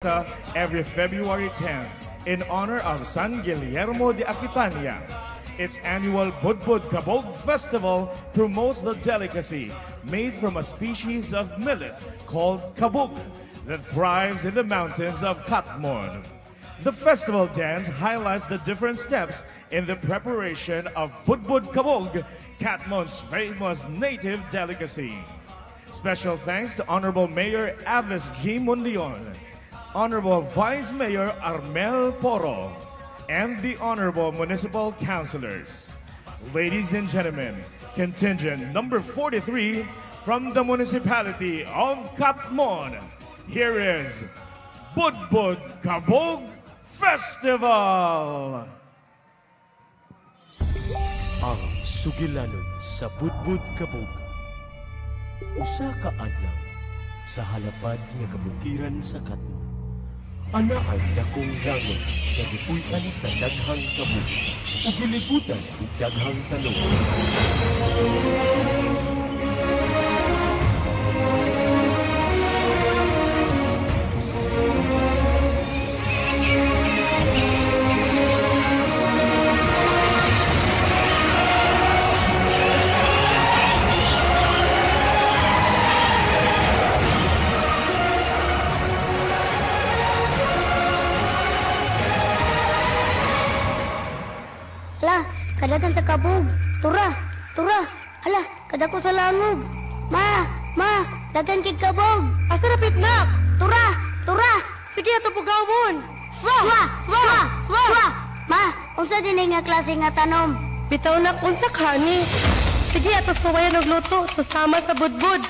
every February 10th in honor of San Guillermo de Aquitania. Its annual Budbod Kabog Festival promotes the delicacy made from a species of millet called Kabog that thrives in the mountains of Catmon. The festival dance highlights the different steps in the preparation of Budbod Kabog, Catmon's famous native delicacy. Special thanks to Honorable Mayor Avis G. Mundion, Honorable Vice Mayor Armel Poro, and the Honorable Municipal Councilors. Ladies and gentlemen, contingent number 43 from the municipality of Catmon, here is Budbod Kabog Festival! Ang sugilanon sa Budbod Kabog. Usa ka adlaw sa halapad nga kabukiran sa Catmon. Ana ang dakong langon nga gipuy-an sa daghang kabog ug gilibutan og daghang talong. Kadagan sa kabog. Tura, tura. Hala, kadako sa langog. Ma, dagan kig kabog. Asa rapit na? Tura, tura. Sige ato pugawon. Swa. Ma, unsa din nga klase nga tanom? Bitaw na unsa kani. Sige ato suwayan og luto susama sa budbud.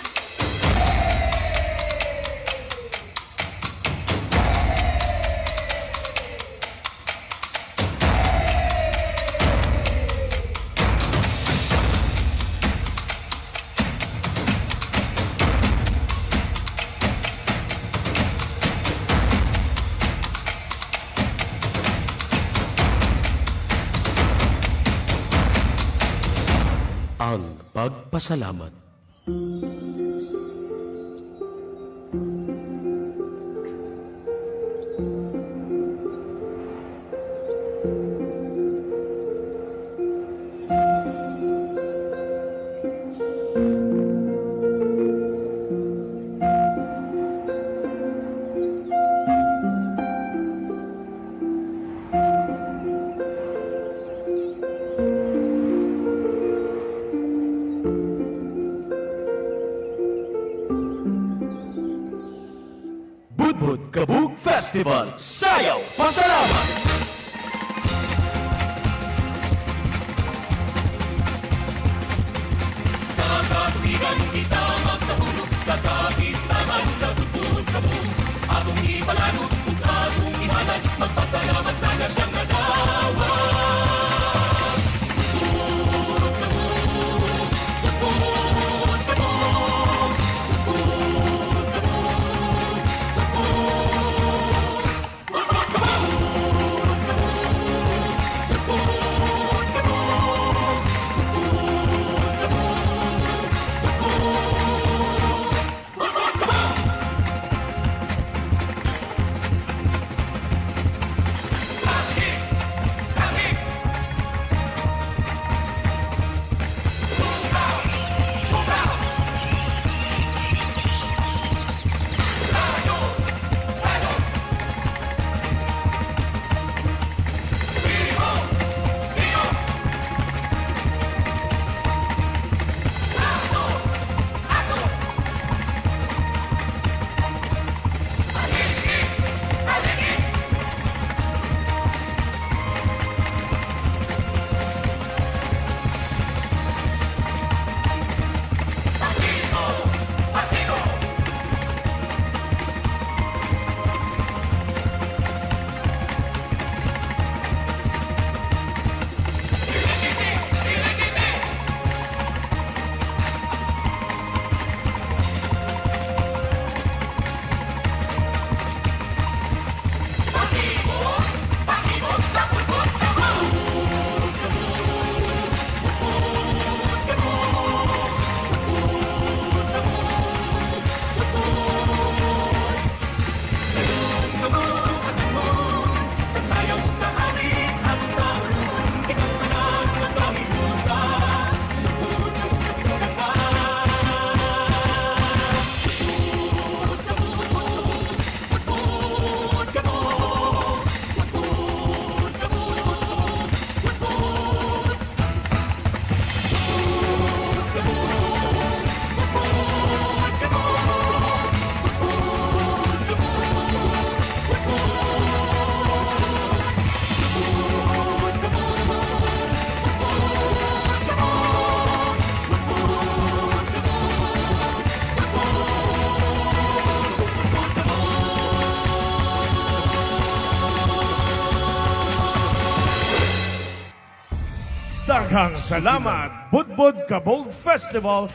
Ang pagpasalamat. Budbod Kabog Festival, Sayaw Pasalamat! Sa katuwigan kita magsahulog, sa kapistahan sa Budbod Kabog. Atong ipalano, ug atong ihalad, magpasalamat sana siyang nagawa. Budbod Kabog, Budbod Kabog, Budbod Kabog. Daghang salamat, Budbod Kabog Festival.